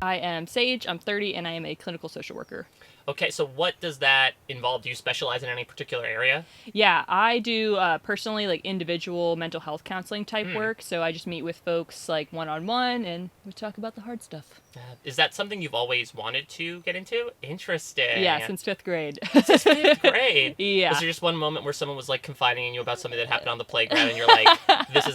I am Sage, I'm 30, and I am a clinical social worker. Okay, so what does that involve? Do you specialize in any particular area? Yeah, I do personally like individual mental health counseling type Hmm. work. So I just meet with folks like one on one and we talk about the hard stuff. Is that something you've always wanted to get into? Yeah, Interesting. since fifth grade. Since fifth grade. Was Yeah. there just one moment where someone was like confiding in you about something that happened on the playground, and you're like, "This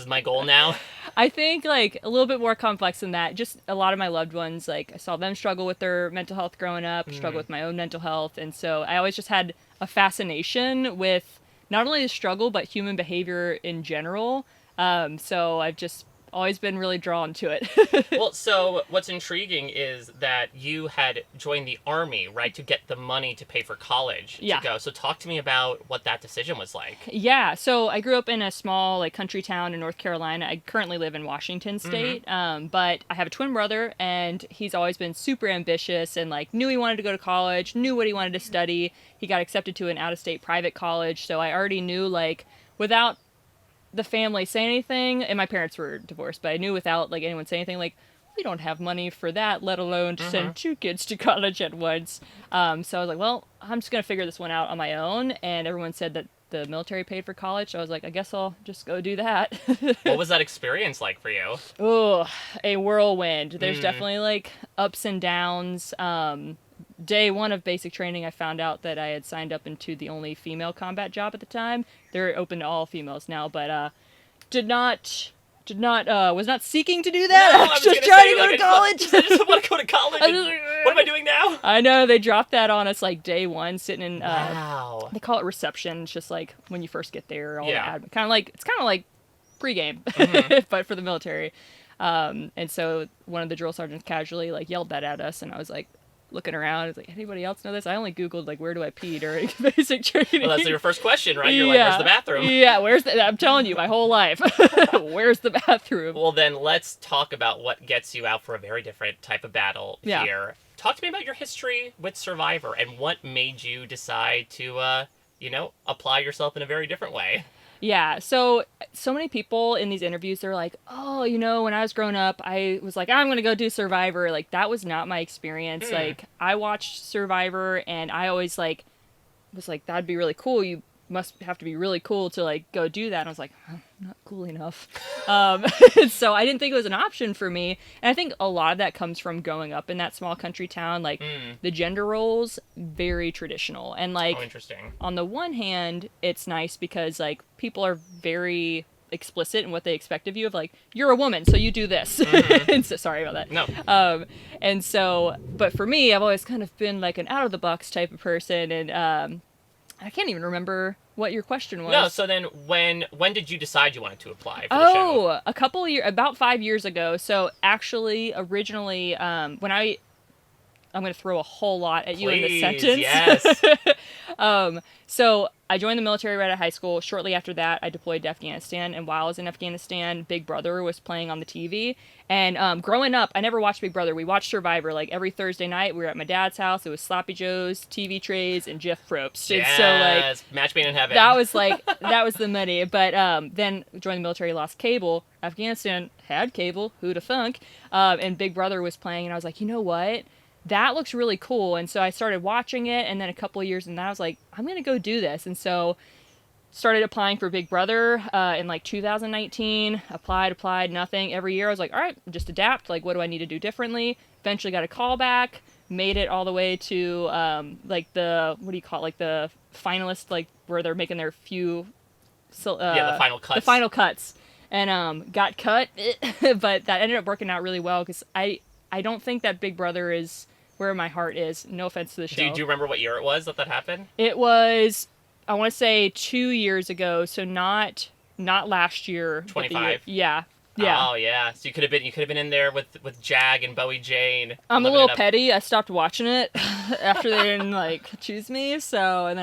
is my goal now"? I think like a little bit more complex than that. Just a lot of my loved ones, like I saw them struggle with their mental health growing up, struggle Hmm. with my own mental health. And so I always just had a fascination with not only the struggle, but human behavior in general. So I've just always been really drawn to it. Well, so what's intriguing is that you had joined the army, right, to get the money to pay for college to Yeah. go. So talk to me about what that decision was like. Yeah, so I grew up in a small like country town in North Carolina. I currently live in Washington Mm-hmm. State, but I have a twin brother, and he's always been super ambitious and like knew he wanted to go to college, knew what he wanted to study. He got accepted to an out-of-state private college, so I already knew like without the family saying anything, and my parents were divorced, but I knew without like anyone saying anything, like we don't have money for that, let alone to Mm-hmm. send two kids to college at once. So I was like, well, I'm just gonna figure this one out on my own. And everyone said that the military paid for college, so I was like, I guess I'll just go do that. What was that experience like for you? Oh, a whirlwind. There's Mm. definitely like ups and downs. Day one of basic training, I found out that I had signed up into the only female combat job at the time. They're open to all females now, but did not was not seeking to do No, that. I I was was just gonna trying say to go like to college. I just want to go to college. What am I doing now? I know they dropped that on us like day one, sitting in. Wow. They call it reception. It's just like when you first get there, all Yeah. the admin. Kind of like pregame, Mm-hmm. but for the military. And so one of the drill sergeants casually like yelled that at us, and I was like looking around. I was like, anybody else know this? I only Googled like where do I pee during basic training. Well, that's your first question, right? You're like, "Where's the bathroom?" Yeah, where's the? I'm telling you, my whole life. Where's the bathroom? Well, then let's talk about what gets you out for a very different type of battle Yeah. here. Talk to me about your history with Survivor and what made you decide to, apply yourself in a very different way. Yeah, so many people in these interviews, they're like, oh, when I was growing up, I was like, I'm gonna go do Survivor. Like that was not my experience. Hmm. Like I watched Survivor, and I always like was like, that'd be really cool. You must have to be really cool to like go do that. And I was like, I'm not cool enough. Um, so I didn't think it was an option for me. And I think a lot of that comes from growing up in that small country town. Like Hmm. the gender roles, very traditional. And like Oh, interesting. on the one hand, it's nice because like people are very explicit in what they expect of you, of like, you're a woman, so you do this. Mhm. And so, sorry about that. No. And so, but for me, I've always kind of been like an out of the box type of person. And I can't even remember what your question was. No, so then when did you decide you wanted to apply for the show? Oh, a couple of years, about 5 years ago. So actually, originally, I'm going to throw a whole lot at you in this Please, sentence. yes. So I joined the military right out of high school. Shortly after that, I deployed to Afghanistan. And while I was in Afghanistan, Big Brother was playing on the TV. And growing up, I never watched Big Brother. We watched Survivor like every Thursday night. We were at my dad's house. It was Sloppy Joe's, TV trays, and Jeff Probst. And so like Yes, match made in heaven. that was the money. But then joined the military, lost cable. Afghanistan had cable. Who'da thunk? And Big Brother was playing, and I was like, you know what? That looks really cool. And so I started watching it, and then a couple of years in that, I was like, I'm going to go do this. And so started applying for Big Brother in like 2019. Applied, nothing. Every year I was like, all right, just adapt. Like, what do I need to do differently? Eventually got a call back, made it all the way to like the, what do you call it? Like the finalist, like where they're making their few, Yeah, the final cuts. The final cuts. And got cut, but that ended up working out really well because I don't think that Big Brother is where my heart is. No offense to the show. Do you remember what year it was that happened? It was, I want to say 2 years ago, so not last year. but the 25? year- Yeah. Oh yeah. So you could have been in there with Jag and Bowie Jane. I'm a living little it up. petty. I stopped watching it after they didn't like choose me. So and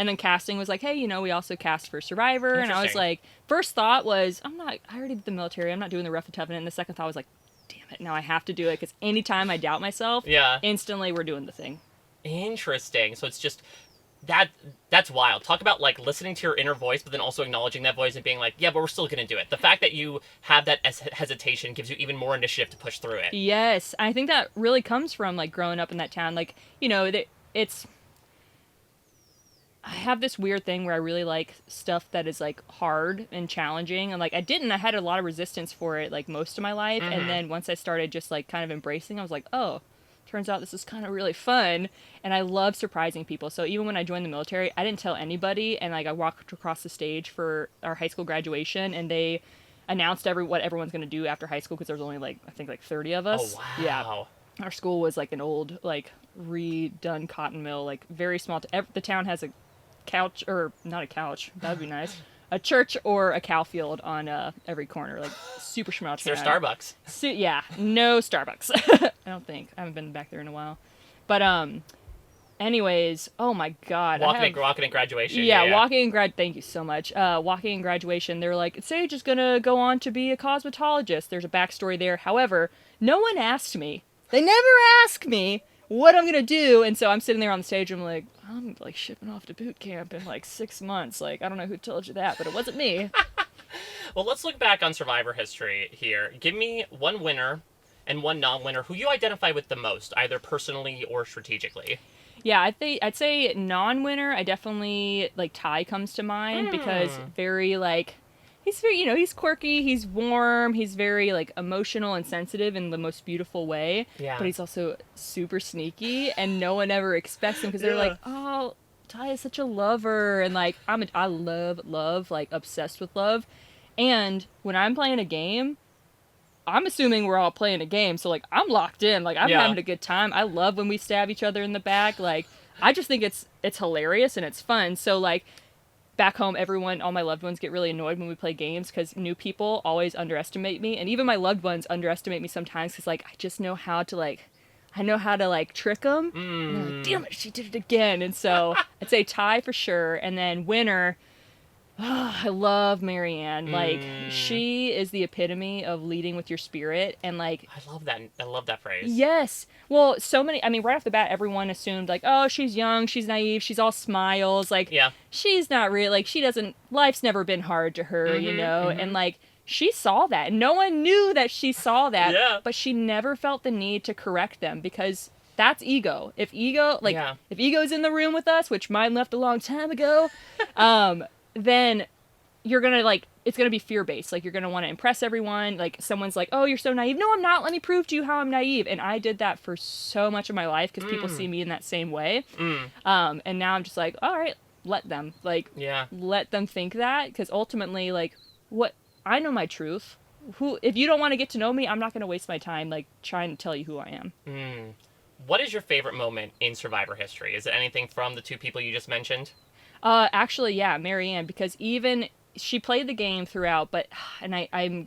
then casting was like, hey, we also cast for Survivor, and I was Interesting. like, first thought was, I already did the military. I'm not doing the rough and tough. And then the second thought was like, damn it, now I have to do it because anytime I doubt myself, Yeah. instantly we're doing the thing. Interesting. So it's just That's wild. Talk about like listening to your inner voice, but then also acknowledging that voice and being like, yeah, but we're still gonna do it. The fact that you have that hesitation gives you even more initiative to push through it. Yes, I think that really comes from like growing up in that town. Like, it's I have this weird thing where I really like stuff that is like hard and challenging, and like I had a lot of resistance for it like most of my life, and Mm-hmm. then once I started just like kind of embracing, I was like, oh, turns out this is kind of really fun, and I love surprising people. So even when I joined the military, I didn't tell anybody, and like I walked across the stage for our high school graduation, and they announced what everyone's going to do after high school because there was only like I think like 30 of Oh us. Yeah, wow. our school was like an old like redone cotton mill, like very small. The town has a couch, or not a couch, that'd be nice, a church or a cow field on every corner, like super small It's their town. Starbucks. Yeah, no Starbucks. I don't think. I haven't been back there in a while. But anyways, oh my god, Walking in graduation. yeah, Yeah. thank you so much. Walking in graduation, they were like, Sage is gonna go on to be a cosmetologist. There's a backstory there. However, no one asked me. They never asked me what I'm gonna do, and so I'm sitting there on the stage. I'm like, I'm like shipping off to boot camp in like 6 months. Like, I don't know who told you that, but it wasn't me. Well, let's look back on Survivor history here. Give me one winner and one non-winner who you identify with the most, either personally or strategically. Yeah, I'd say non-winner. I definitely like Tai comes to mind because Hmm. very like he's very he's quirky, he's warm, he's very like emotional and sensitive in the most beautiful way. Yeah. But he's also super sneaky, and no one ever expects him because they're Yeah. like, oh, Tai is such a lover, and like I love, like obsessed with love, and when I'm playing a game, I'm assuming we're all playing a game, so like I'm locked in, like I'm Yeah. having a good time. I love when we stab each other in the back. Like I just think it's hilarious and it's fun. So like back home, all my loved ones get really annoyed when we play games because new people always underestimate me, and even my loved ones underestimate me sometimes because like I know how to like trick them, and they're like, Hmm. damn it, she did it again. And so I'd say Tai for sure, and then winner. I love Maryanne. Like Hmm. she is the epitome of leading with your spirit, and like I love that. I love that phrase. yes. Well, so many, I mean right off the bat everyone assumed like, oh, she's young, she's naive, she's all smiles, like Yeah. she's not real, like she doesn't life's never been hard to her, Mm-hmm. and Mm-hmm. like she saw that. And no one knew that she saw that, Yeah. but she never felt the need to correct them because that's ego. Yeah. If ego's in the room with us, which mine left a long time ago, then you're gonna like it's gonna be fear based. Like you're gonna want to impress everyone. Like someone's like, "Oh, you're so naive." No, I'm not. Let me prove to you how I'm naive. And I did that for so much of my life because people see Mm. me in that same way. Mm. And now I'm just like, all right, let them Yeah. let them think that because ultimately, like, what I know my truth. Who if you don't want to get to know me, I'm not gonna waste my time like trying to tell you who I am. Mm. What is your favorite moment in Survivor history? Is it anything from the two people you just mentioned? Actually, yeah, Maryanne, because even she played the game throughout, but and I'm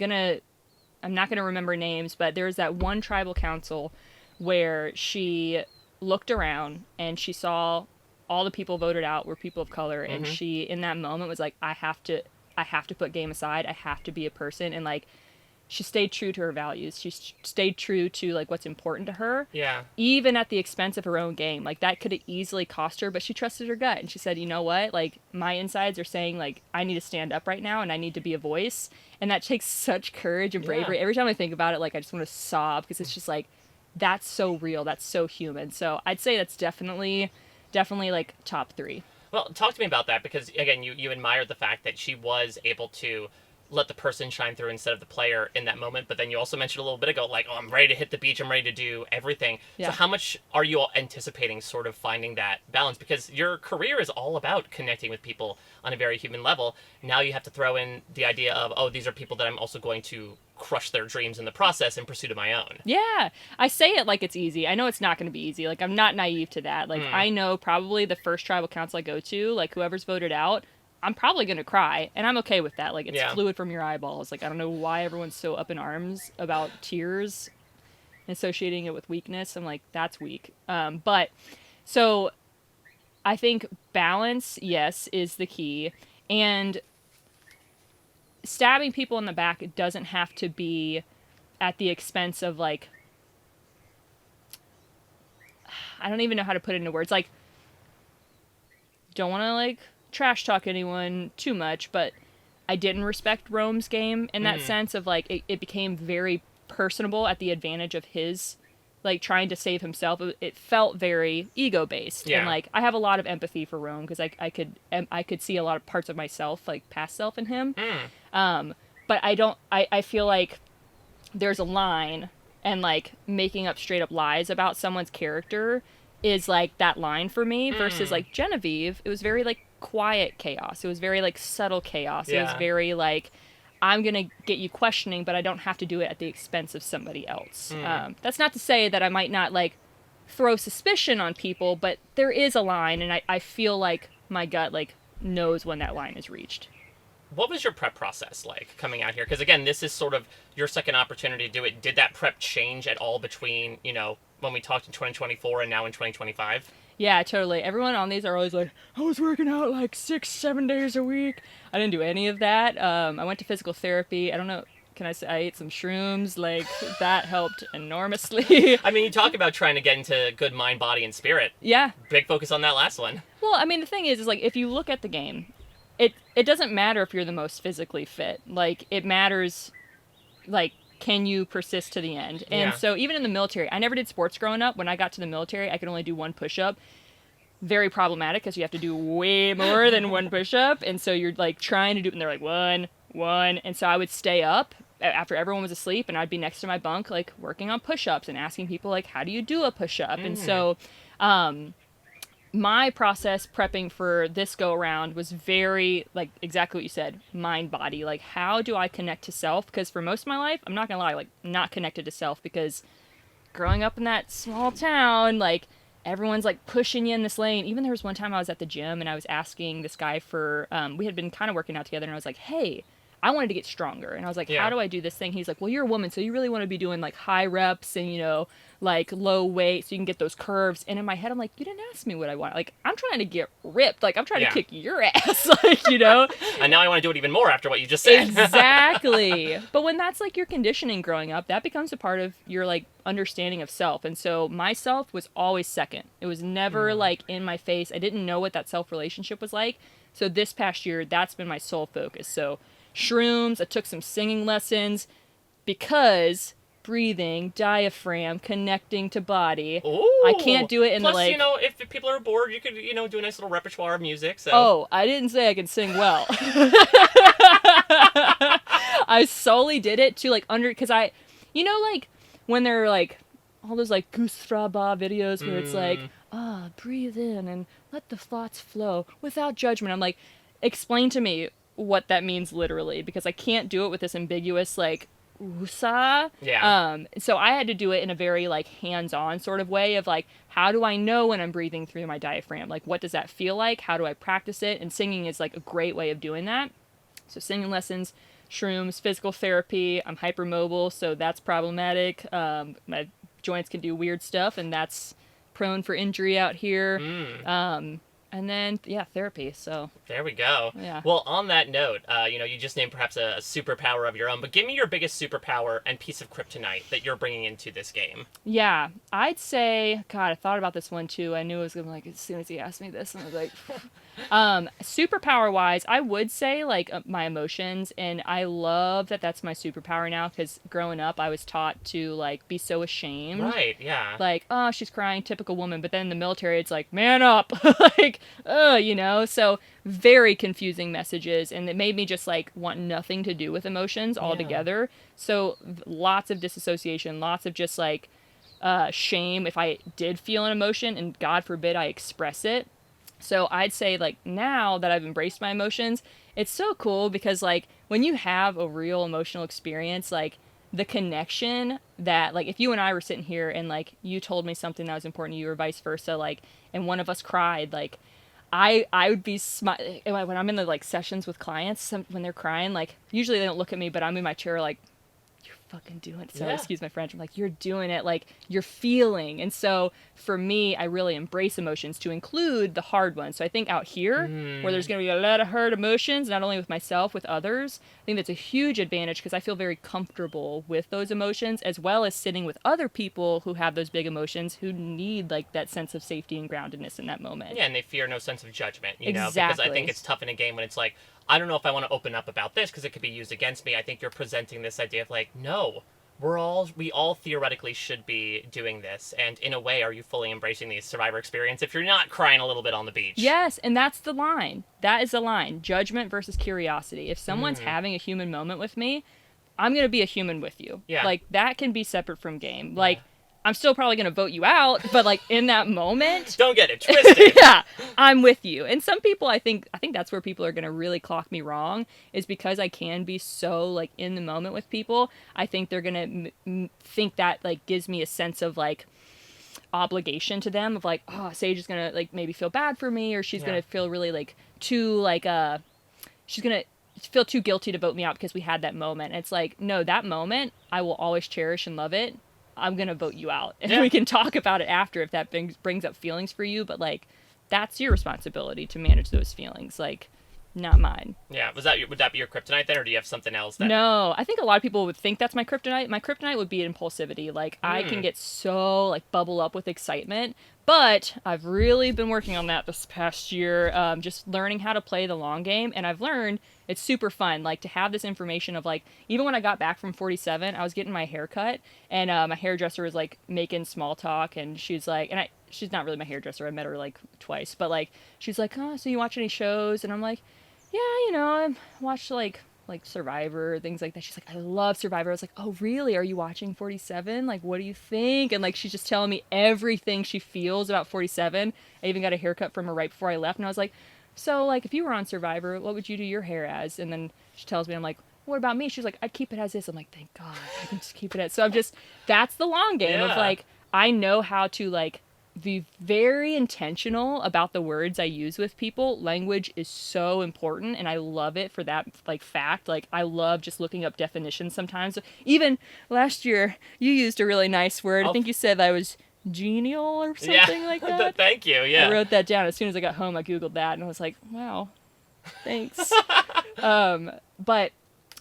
not gonna remember names, but there's that one tribal council where she looked around and she saw all the people voted out were people of color, and Mm-hmm. she in that moment was like, I have to put game aside. I have to be a person, and like she stayed true to her values. She stayed true to like what's important to her, Yeah. even at the expense of her own game. Like that could have easily cost her, but she trusted her gut and she said, "You know what? Like my insides are saying like I need to stand up right now and I need to be a voice." And that takes such courage and Yeah. bravery. Every time I think about it, like I just want to sob because it's just like that's so real, that's so human. So I'd say that's definitely like top 3. Well, talk to me about that because again, you admired the fact that she was able to let the person shine through instead of the player in that moment. But then you also mentioned a little bit ago, like, oh, I'm ready to hit the beach. I'm ready to do everything. So Yeah. how much are you all anticipating sort of finding that balance? Because your career is all about connecting with people on a very human level. Now you have to throw in the idea of, oh, these are people that I'm also going to crush their dreams in the process in pursuit of my own. Yeah, I say it like it's easy. I know it's not going to be easy. Like I'm not naive to that. Like Mm. I know probably the first tribal council I go to, like whoever's voted out, I'm probably going to cry, and I'm okay with that. Like it's Yeah. fluid from your eyeballs. Like I don't know why everyone's so up in arms about tears and associating it with weakness. I'm like that's weak. But so I think balance, yes, is the key, and stabbing people in the back doesn't have to be at the expense of like I don't even know how to put it into words. Like don't want to like trash talk anyone too much, but I didn't respect Rome's game in that sense of like it became very personable at the advantage of his like trying to save himself. It felt very ego based, and like I have a lot of empathy for Rome because I could see a lot of parts of myself, like past self in him. But I feel like there's a line, and like making up straight up lies about someone's character is like that line for me versus like Genevieve. It was very like quiet chaos. It was very like subtle chaos. It was very like, I'm gonna get you questioning, but I don't have to do it at the expense of somebody else. That's not to say that I might not like throw suspicion on people, but there is a line, and I feel like my gut like knows when that line is reached. What was your prep process like coming out here? Because again, this is sort of your second opportunity to do it. Did that prep change at all between, you know, when we talked in 2024 and now in 2025? Yeah, totally. Everyone on these are always like, I was working out like 6-7 days a week. I didn't do any of that. I went to physical therapy. I don't know. Can I say I ate some shrooms? Like, that helped enormously. I mean, you talk about trying to get into good mind, body, and spirit. Yeah. Big focus on that last one. Well, I mean, the thing is like, if you look at the game, it doesn't matter if you're the most physically fit. Like, it matters, like, can you persist to the end? And so even in the military, I never did sports growing up. When I got to the military, I could only do one push-up. Very problematic because you have to do way more than one push-up. And so you're like trying to do it, and they're like, one. And so I would stay up after everyone was asleep, and I'd be next to my bunk, like working on push-ups and asking people like, how do you do a push-up? And so my process prepping for this go around was very like exactly what you said, mind body. Like, how do I connect to self? Because for most of my life, I'm not gonna lie, like not connected to self, because growing up in that small town, like everyone's like pushing you in this lane. Even there was one time I was at the gym and I was asking this guy for we had been kind of working out together, and I was like, hey, I wanted to get stronger. And I was like, how do I do this thing? He's like, well, you're a woman, so you really want to be doing like high reps and, you know, like low weight so you can get those curves. And in my head, I'm like, you didn't ask me what I want. Like, I'm trying to get ripped. Like, I'm trying to kick your ass. Like, you know? And now I want to do it even more after what you just said. Exactly. But when that's like your conditioning growing up, that becomes a part of your like understanding of self. And so my self was always second. It was never like in my face. I didn't know what that self relationship was like. So this past year, that's been my sole focus. So Shrooms, I took some singing lessons because breathing, diaphragm, connecting to body. Ooh. I can't do it in Plus, the like... you know, if people are bored, you could, you know, do a nice little repertoire of music. So. Oh, I didn't say I could sing well. I solely did it to like because I, you know, like when they're like all those like Goose Fraba videos where it's like, breathe in and let the thoughts flow without judgment. I'm like, explain to me what that means literally, because I can't do it with this ambiguous like USA. So I had to do it in a very like hands-on sort of way of like, how do I know when I'm breathing through my diaphragm? Like, what does that feel like? How do I practice it? And singing is like a great way of doing that. So singing lessons, Shrooms, physical therapy. I'm hypermobile, so that's problematic. My joints can do weird stuff, and that's prone for injury out here. And then, therapy, so. There we go. Yeah. Well, on that note, you know, you just named perhaps a superpower of your own, but give me your biggest superpower and piece of kryptonite that you're bringing into this game. Yeah, I'd say, God, I thought about this one too. I knew it was going to be like, as soon as he asked me this, and I was like, superpower-wise, I would say, like, my emotions, and I love that that's my superpower now, because growing up, I was taught to, like, be so ashamed. Right, yeah. Like, oh, she's crying, typical woman, but then in the military, it's like, man up! Like, you know, so very confusing messages, and it made me just, like, want nothing to do with emotions altogether. So lots of disassociation, lots of just, like, shame if I did feel an emotion, and God forbid I express it. So I'd say, like, now that I've embraced my emotions, it's so cool because, like, when you have a real emotional experience, like, the connection that, like, if you and I were sitting here and, like, you told me something that was important to you or vice versa, like, and one of us cried, like, I would be when I'm in the, like, sessions with clients, when they're crying, like, usually they don't look at me, but I'm in my chair, like, you're fucking doing it. So Yeah. excuse my French. I'm like, you're doing it. Like, you're feeling. And so for me, I really embrace emotions to include the hard ones. So I think out here, where there's going to be a lot of hard emotions, not only with myself, with others, I think that's a huge advantage because I feel very comfortable with those emotions, as well as sitting with other people who have those big emotions who need like that sense of safety and groundedness in that moment. Yeah, and they fear no sense of judgment, you know, because Exactly. I think it's tough in a game when it's like, I don't know if I want to open up about this because it could be used against me. I think you're presenting this idea of like, no, we all theoretically should be doing this, and in a way, are you fully embracing the survivor experience if you're not crying a little bit on the beach? Yes, and that's the line. That is the line. Judgment versus curiosity. If someone's having a human moment with me, I'm going to be a human with you. Yeah. Like, that can be separate from game. Like, I'm still probably going to vote you out, but like in that moment, Don't get it twisted. yeah, I'm with you. And some people, I think that's where people are going to really clock me wrong, is because I can be so like in the moment with people. I think they're going to think that like gives me a sense of like obligation to them, of like, oh, Sage is going to like maybe feel bad for me, or she's going to feel really like too like she's going to feel too guilty to vote me out because we had that moment. And it's like, no, that moment I will always cherish and love it. I'm going to vote you out. And we can talk about it after if that brings up feelings for you. But, like, that's your responsibility to manage those feelings. Like, not mine. Yeah, would that be your kryptonite then, or do you have something else that... No, I think a lot of people would think that's my kryptonite. My kryptonite would be impulsivity. Like, I can get so, like, bubble up with excitement. But I've really been working on that this past year, just learning how to play the long game. And I've learned it's super fun, like, to have this information of, like, even when I got back from 47, I was getting my hair cut, and my hairdresser was, like, making small talk, and she's like, she's not really my hairdresser, I met her, like, twice, but, like, she's like, oh, so you watch any shows? And I'm like, yeah, you know, I watched, like Survivor, things like that. She's like, I love Survivor. I was like, oh, really? Are you watching 47? Like, what do you think? And, like, she's just telling me everything she feels about 47. I even got a haircut from her right before I left, and I was like, so, like, if you were on Survivor, what would you do your hair as? And then she tells me, I'm like, what about me? She's like, I'd keep it as this. I'm like, thank God, I can just keep it as... So I'm just, that's the long game of, like, I know how to, like, be very intentional about the words I use with people. Language is so important, and I love it for that, like, fact. Like, I love just looking up definitions sometimes. Even last year, you used a really nice word. I think you said that I was genial or something like that. Thank you, yeah. I wrote that down. As soon as I got home, I Googled that, and I was like, wow, thanks. But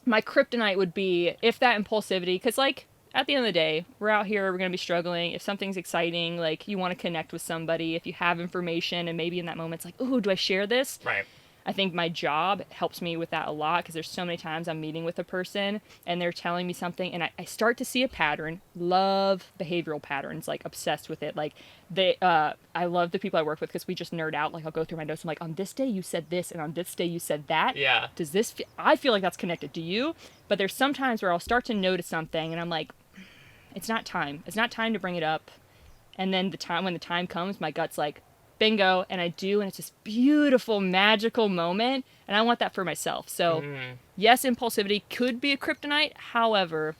my kryptonite would be, if that impulsivity, because, like, at the end of the day, we're out here, we're going to be struggling. If something's exciting, like, you want to connect with somebody, if you have information, and maybe in that moment it's like, ooh, do I share this? Right. I think my job helps me with that a lot, because there's so many times I'm meeting with a person and they're telling me something and I start to see a pattern. Love behavioral patterns, like, obsessed with it. Like, I love the people I work with because we just nerd out. Like, I'll go through my notes. I'm like, on this day you said this, and on this day you said that. Yeah. Does this I feel like that's connected to you? But there's some times where I'll start to notice something and I'm like, it's not time. It's not time to bring it up. And then when the time comes, my gut's like, bingo, and I do, and it's this beautiful, magical moment, and I want that for myself. So, yes, impulsivity could be a kryptonite. However,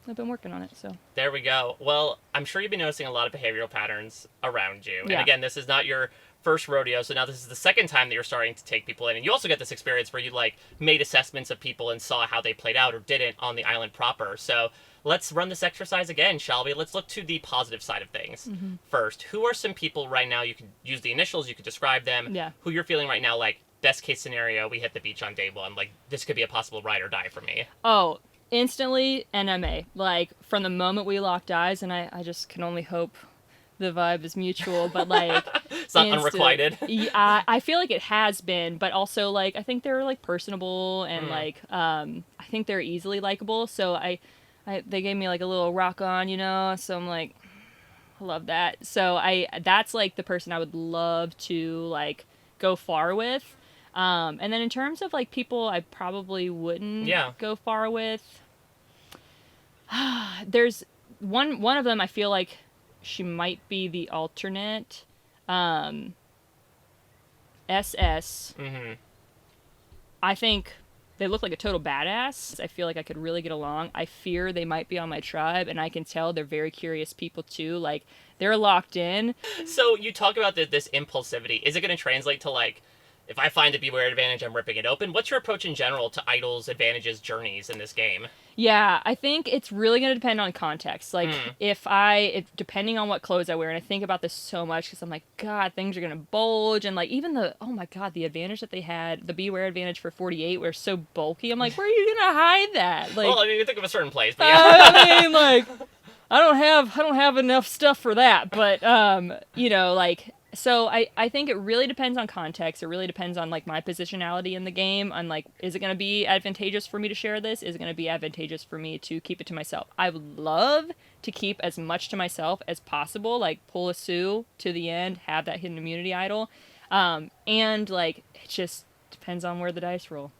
I've been working on it, so. There we go. Well, I'm sure you've been noticing a lot of behavioral patterns around you. Yeah. And again, this is not your first rodeo, so now this is the second time that you're starting to take people in. And you also get this experience where you, like, made assessments of people and saw how they played out or didn't on the island proper. So let's run this exercise again, shall we? Let's look to the positive side of things. First, who are some people right now, you could use the initials, you could describe them, who you're feeling right now, like, best case scenario, we hit the beach on day one, like, this could be a possible ride or die for me. Oh, instantly NMA. Like, from the moment we locked eyes, and I just can only hope the vibe is mutual, but, like, it's not unrequited. Yeah, I feel like it has been, but also, like, I think they're, like, personable and like, I think they're easily likable. So they gave me, like, a little rock on, you know, so I'm like, I love that. So that's, like, the person I would love to, like, go far with. And then in terms of, like, people I probably wouldn't go far with, there's one of them I feel like she might be the alternate. SS. I think they look like a total badass. I feel like I could really get along. I fear they might be on my tribe, and I can tell they're very curious people too. Like, they're locked in. So you talk about this impulsivity. Is it going to translate to, like, if I find the beware advantage, I'm ripping it open. What's your approach in general to idols, advantages, journeys in this game? Yeah, I think it's really going to depend on context. Like, Hmm. if depending on what clothes I wear, and I think about this so much because I'm like, God, things are going to bulge. And like, even oh my God, the advantage that they had, the Beware advantage for 48, were so bulky. I'm like, where are you going to hide that? Well, Like, I mean, you think of a certain place, but yeah. I mean, like, I don't have enough stuff for that. But, like, so I think it really depends on context. It really depends on like my positionality in the game. On like, is it going to be advantageous for me to share this? Is it going to be advantageous for me to keep it to myself? I would love to keep as much to myself as possible. Like, pull a Sue to the end, have that hidden immunity idol, and like, it just depends on where the dice roll.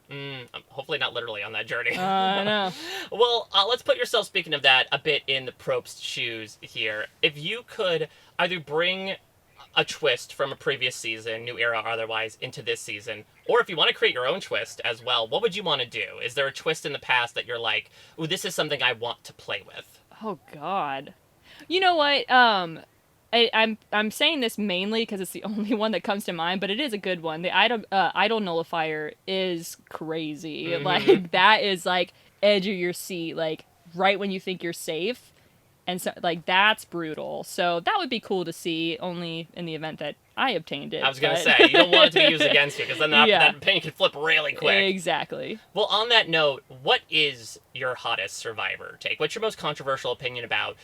Hopefully not literally on that journey. I know. Well, let's put yourself, speaking of that, a bit in the Probst's shoes here. If you could either bring a twist from a previous season, new era or otherwise, into this season, or if you want to create your own twist as well, what would you want to do? Is there a twist in the past that you're like, ooh, this is something I want to play with? Oh God. You know what? I'm saying this mainly because it's the only one that comes to mind, but it is a good one. The idol nullifier is crazy. Like, that is like edge of your seat, like right when you think you're safe, and so like that's brutal. So that would be cool to see, only in the event that I obtained it. I was going to but- say, you don't want it to be used against you, because then Yeah. that opinion can flip really quick. Exactly. Well, on that note, what is your hottest Survivor take? What's your most controversial opinion about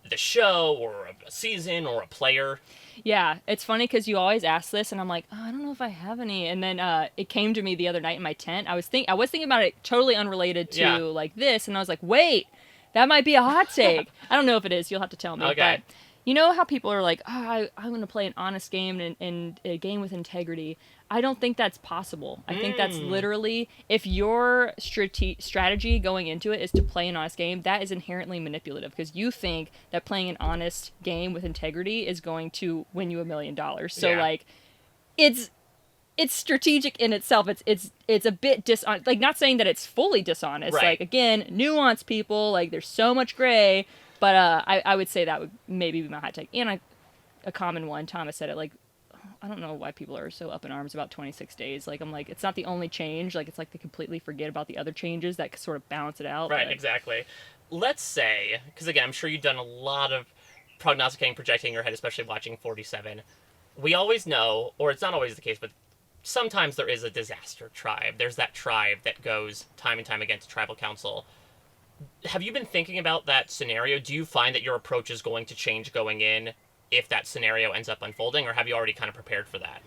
the show, or a season, or a player? Yeah, it's funny because you always ask this, and I'm like, oh, I don't know if I have any. And then it came to me the other night in my tent. I was thinking about it totally unrelated to Yeah. like this, and I was like, wait, that might be a hot take. I don't know if it is. You'll have to tell me. Okay. But you know how people are like, oh, I'm going to play an honest game and a game with integrity. I don't think that's possible. I think that's literally, if your strategy going into it is to play an honest game, that is inherently manipulative, because you think that playing an honest game with integrity is going to win you $1 million. So Yeah. like, it's strategic in itself. It's a bit dishonest. Like, not saying that it's fully dishonest. Right. Like, again, nuanced people. Like, there's so much gray. But I would say that would maybe be my hot take. And a common one. Thomas said it. Like, I don't know why people are so up in arms about 26 days. Like, I'm like, it's not the only change. Like, it's like they completely forget about the other changes that sort of balance it out. Right, but- exactly. Let's say, because again, I'm sure you've done a lot of prognosticating, projecting in your head, especially watching 47. We always know, or it's not always the case, but sometimes there is a disaster tribe. There's that tribe that goes time and time again to tribal council. Have you been thinking about that scenario? Do you find that your approach is going to change going in if that scenario ends up unfolding, or have you already kind of prepared for that?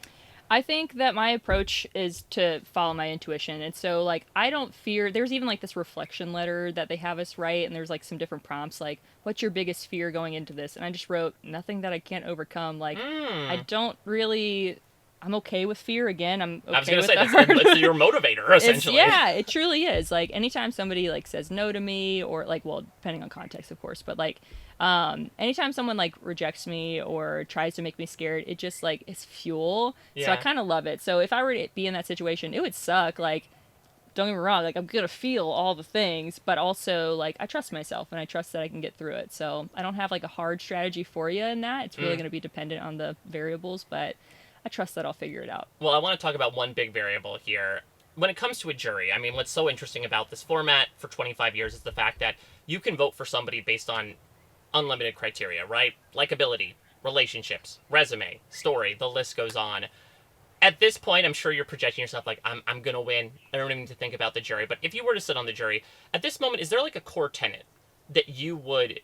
I think that my approach is to follow my intuition. And so, like, I don't fear. There's even, like, this reflection letter that they have us write, and there's, like, some different prompts, like, what's your biggest fear going into this? And I just wrote, nothing that I can't overcome. Like, I don't really. I'm okay with fear. Again, I'm okay I was going with to say, that. it's your motivator, essentially. Yeah, it truly is. Like, anytime somebody, like, says no to me, or, like, well, depending on context, of course, but, like, anytime someone, like, rejects me or tries to make me scared, it just, like, is fuel. So I Yeah. kind of love it. So if I were to be in that situation, it would suck. Like, don't get me wrong, like, I'm gonna feel all the things, but also, like, I trust myself, and I trust that I can get through it. So I don't have, like, a hard strategy for you in that. It's really gonna be dependent on the variables, but I trust that I'll figure it out. Well, I want to talk about one big variable here. When it comes to a jury, I mean, what's so interesting about this format for 25 years is the fact that you can vote for somebody based on unlimited criteria, right? Likability, relationships, resume, story, the list goes on. At this point, I'm sure you're projecting yourself like, I'm going to win. I don't even need to think about the jury. But if you were to sit on the jury, at this moment, is there like a core tenet that you would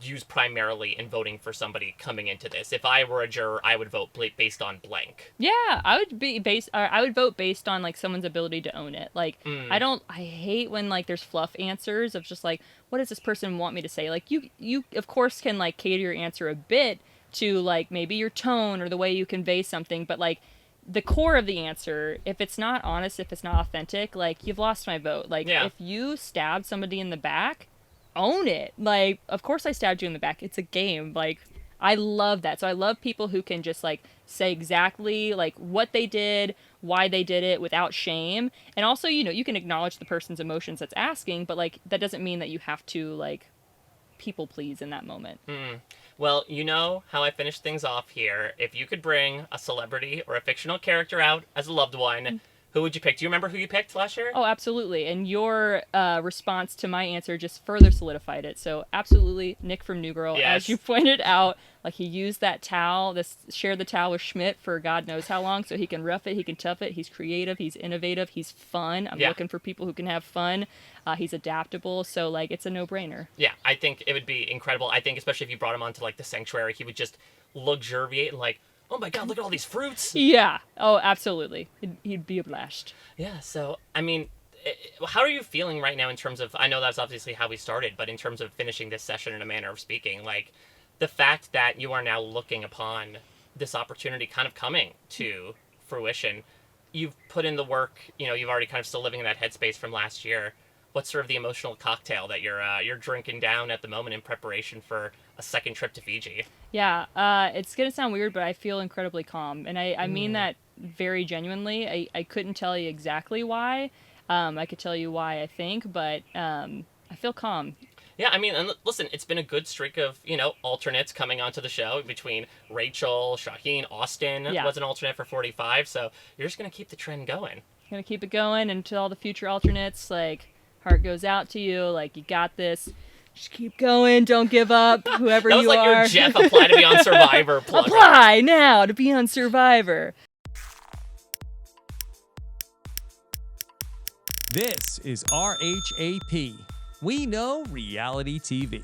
use primarily in voting for somebody coming into this? If I were a juror, I would vote based on blank. Yeah, I would vote based on, like, someone's ability to own it. Like, I hate when, like, there's fluff answers of just, like, what does this person want me to say? Like, you of course can, like, cater your answer a bit to, like, maybe your tone or the way you convey something, but, like, the core of the answer, if it's not honest, if it's not authentic, like, you've lost my vote. Like, Yeah. if you stabbed somebody in the back, own it. Like, of course I stabbed you in the back. It's a game. Like, I love that. So I love people who can just, like, say exactly, like, what they did, why they did it without shame. And also, you know, you can acknowledge the person's emotions that's asking, but, like, that doesn't mean that you have to, like, people please in that moment. Well, you know how I finish things off here. If you could bring a celebrity or a fictional character out as a loved one, who would you pick? Do you remember who you picked last year? Oh, absolutely. And your response to my answer just further solidified it. So absolutely, Nick from New Girl, Yes. as you pointed out, like he used that towel, shared the towel with Schmidt for God knows how long, so he can rough it, he can tough it. He's creative, he's innovative, he's fun. I'm looking for people who can have fun. He's adaptable, so like it's a no-brainer. Yeah, I think it would be incredible. I think especially if you brought him onto like the sanctuary, he would just luxuriate and like, oh my God, look at all these fruits. Yeah. Oh, absolutely. He'd be a blast. Yeah. So I mean, how are you feeling right now in terms of? I know that's obviously how we started, but in terms of finishing this session in a manner of speaking, like the fact that you are now looking upon this opportunity kind of coming to fruition, you've put in the work. You know, you've already kind of still living in that headspace from last year. What's sort of the emotional cocktail that you're drinking down at the moment in preparation for a second trip to Fiji? Yeah, it's gonna sound weird, but I feel incredibly calm, and I mean that very genuinely. I couldn't tell you exactly why. I could tell you why I think, but I feel calm. Yeah, I mean, and listen, it's been a good streak of, you know, alternates coming onto the show between Rachel, Shaheen, Austin was an alternate for 45, so you're just going to keep the trend going. Gonna keep it going until all the future alternates, like, heart goes out to you, like, you got this. Just keep going, don't give up, whoever you are. That was like your Jeff apply to be on Survivor plug. Apply now to be on Survivor. This is RHAP. We know reality TV.